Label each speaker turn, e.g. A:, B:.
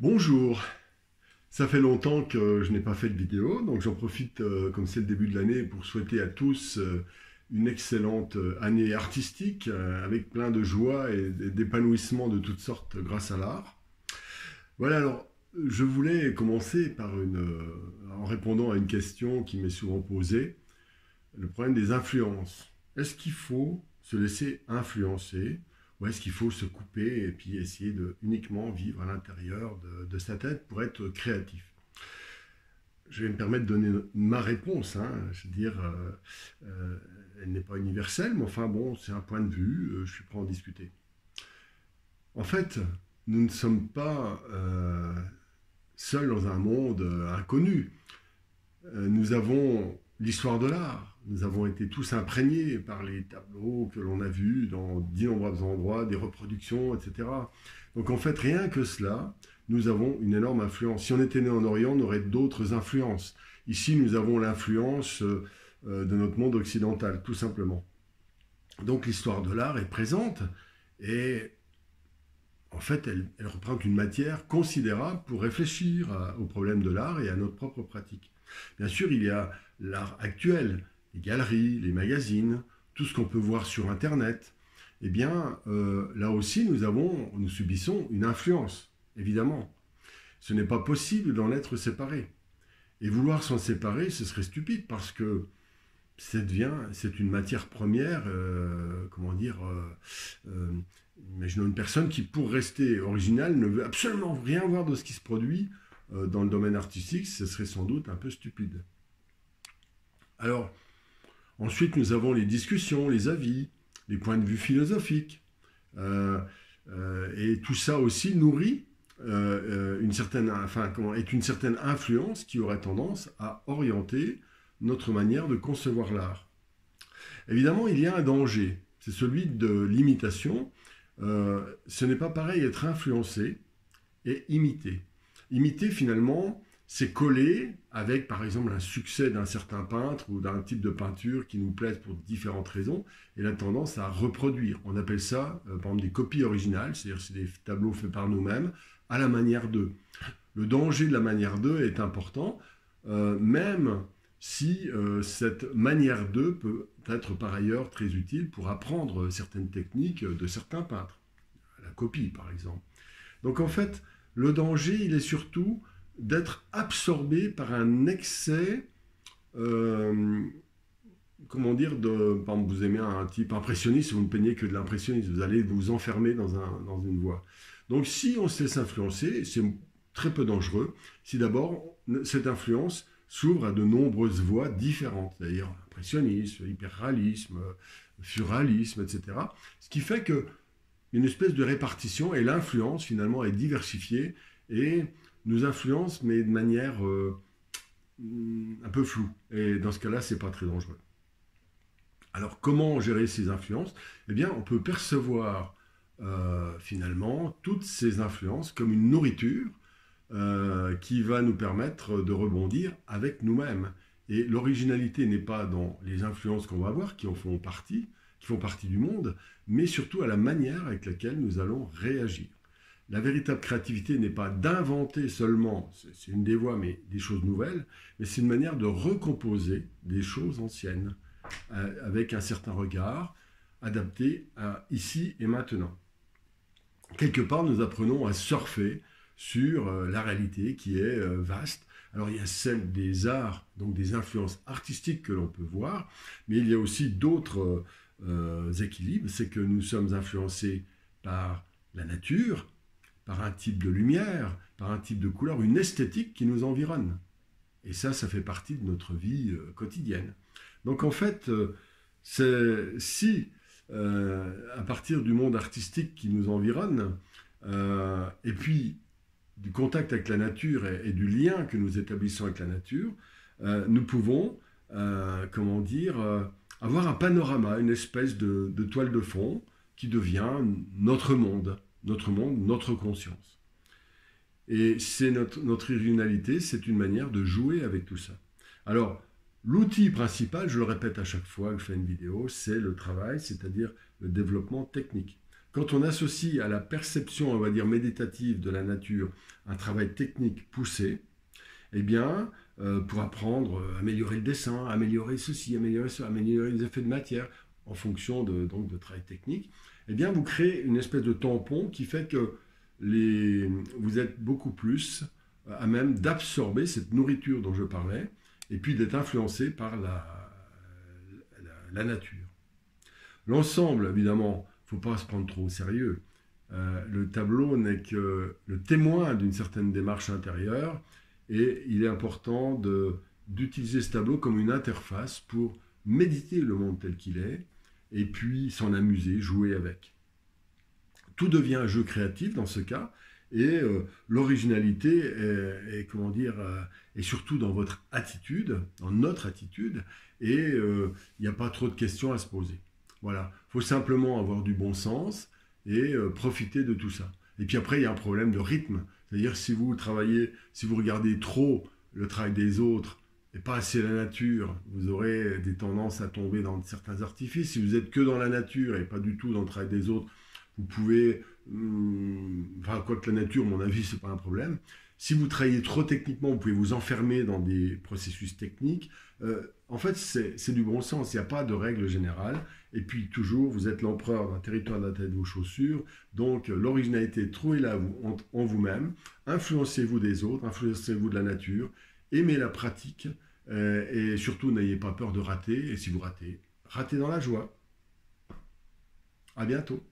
A: Bonjour, ça fait longtemps que je n'ai pas fait de vidéo, donc j'en profite, comme c'est le début de l'année, pour souhaiter à tous une excellente année artistique, avec plein de joie et d'épanouissement de toutes sortes grâce à l'art. Voilà, alors je voulais commencer en répondant à une question qui m'est souvent posée, le problème des influences. Est-ce qu'il faut se laisser influencer ou est-ce qu'il faut se couper et puis essayer de uniquement vivre à l'intérieur de sa tête pour être créatif? Je vais me permettre de donner ma réponse, hein. Je veux dire, elle n'est pas universelle, mais enfin bon, c'est un point de vue, je suis prêt à en discuter. En fait, nous ne sommes pas seuls dans un monde inconnu. Nous avons l'histoire de l'art. Nous avons été tous imprégnés par les tableaux que l'on a vus dans d'innombrables endroits, des reproductions, etc. Donc en fait, rien que cela, nous avons une énorme influence. Si on était né en Orient, on aurait d'autres influences. Ici, nous avons l'influence de notre monde occidental, tout simplement. Donc l'histoire de l'art est présente et en fait, elle représente une matière considérable pour réfléchir aux problèmes de l'art et à notre propre pratique. Bien sûr, il y a l'art actuel, les galeries, les magazines, tout ce qu'on peut voir sur Internet. Eh bien, là aussi, nous subissons une influence, évidemment. Ce n'est pas possible d'en être séparé. Et vouloir s'en séparer, ce serait stupide, parce que c'est une matière première, imaginons une personne qui, pour rester originale, ne veut absolument rien voir de ce qui se produit dans le domaine artistique, ce serait sans doute un peu stupide. Alors, ensuite, nous avons les discussions, les avis, les points de vue philosophiques. Et tout ça aussi nourrit est une certaine influence qui aurait tendance à orienter notre manière de concevoir l'art. Évidemment, il y a un danger, c'est celui de l'imitation. Ce n'est pas pareil être influencé et imité. Imiter, finalement, c'est coller avec, par exemple, un succès d'un certain peintre ou d'un type de peinture qui nous plaise pour différentes raisons, et la tendance à reproduire. On appelle ça, par exemple, des copies originales, c'est-à-dire c'est des tableaux faits par nous-mêmes, à la manière d'eux. Le danger de la manière d'eux est important, même si cette manière d'eux peut être par ailleurs très utile pour apprendre certaines techniques de certains peintres. La copie, par exemple. Donc en fait, le danger, il est surtout d'être absorbé par un excès, par exemple, vous aimez un type impressionniste, vous ne peignez que de l'impressionnisme, vous allez vous enfermer dans une voie. Donc si on se laisse influencer, c'est très peu dangereux, si d'abord cette influence s'ouvre à de nombreuses voies différentes, c'est-à-dire impressionnisme, hyperréalisme, surréalisme, etc. Ce qui fait que une espèce de répartition et l'influence finalement est diversifiée et nous influence mais de manière un peu floue. Et dans ce cas-là, c'est pas très dangereux. Alors comment gérer ces influences? Eh bien, on peut percevoir finalement toutes ces influences comme une nourriture qui va nous permettre de rebondir avec nous-mêmes. Et l'originalité n'est pas dans les influences qu'on va avoir, qui font partie du monde, mais surtout à la manière avec laquelle nous allons réagir. La véritable créativité n'est pas d'inventer seulement, c'est une des voies, mais des choses nouvelles, mais c'est une manière de recomposer des choses anciennes, avec un certain regard, adapté à ici et maintenant. Quelque part, nous apprenons à surfer sur la réalité qui est vaste. Alors il y a celle des arts, donc des influences artistiques que l'on peut voir, mais il y a aussi d'autres équilibres, c'est que nous sommes influencés par la nature, par un type de lumière, par un type de couleur, une esthétique qui nous environne. Et ça fait partie de notre vie quotidienne. Donc en fait, à partir du monde artistique qui nous environne, et puis du contact avec la nature et du lien que nous établissons avec la nature, nous pouvons, avoir un panorama, une espèce de toile de fond qui devient notre monde, notre conscience. Et c'est notre originalité, c'est une manière de jouer avec tout ça. Alors, l'outil principal, je le répète à chaque fois que je fais une vidéo, c'est le travail, c'est-à-dire le développement technique. Quand on associe à la perception, on va dire, méditative de la nature un travail technique poussé, eh bien, pour apprendre, améliorer le dessin, améliorer ceci, améliorer ça, améliorer les effets de matière, en fonction donc, de travail technique, eh bien, vous créez une espèce de tampon qui fait que vous êtes beaucoup plus à même d'absorber cette nourriture dont je parlais, et puis d'être influencé par la nature. L'ensemble, évidemment, il ne faut pas se prendre trop au sérieux. Le tableau n'est que le témoin d'une certaine démarche intérieure, et il est important d'utiliser ce tableau comme une interface pour méditer le monde tel qu'il est, et puis s'en amuser, jouer avec. Tout devient un jeu créatif dans ce cas, et l'originalité est surtout dans votre attitude, dans notre attitude, et il n'y a pas trop de questions à se poser. Voilà, il faut simplement avoir du bon sens et profiter de tout ça. Et puis après, il y a un problème de rythme. C'est-à-dire si vous regardez trop le travail des autres et pas assez la nature, vous aurez des tendances à tomber dans certains artifices. Si vous êtes que dans la nature et pas du tout dans le travail des autres, vous pouvez, quoique la nature, à mon avis, c'est pas un problème. Si vous travaillez trop techniquement, vous pouvez vous enfermer dans des processus techniques. En fait, c'est du bon sens, il n'y a pas de règle générale. Et puis toujours, vous êtes l'empereur d'un territoire de la tête de vos chaussures. Donc l'originalité, trouvez-la en vous-même. Influencez-vous des autres, influencez-vous de la nature. Aimez la pratique. Et surtout, n'ayez pas peur de rater. Et si vous ratez, ratez dans la joie. À bientôt.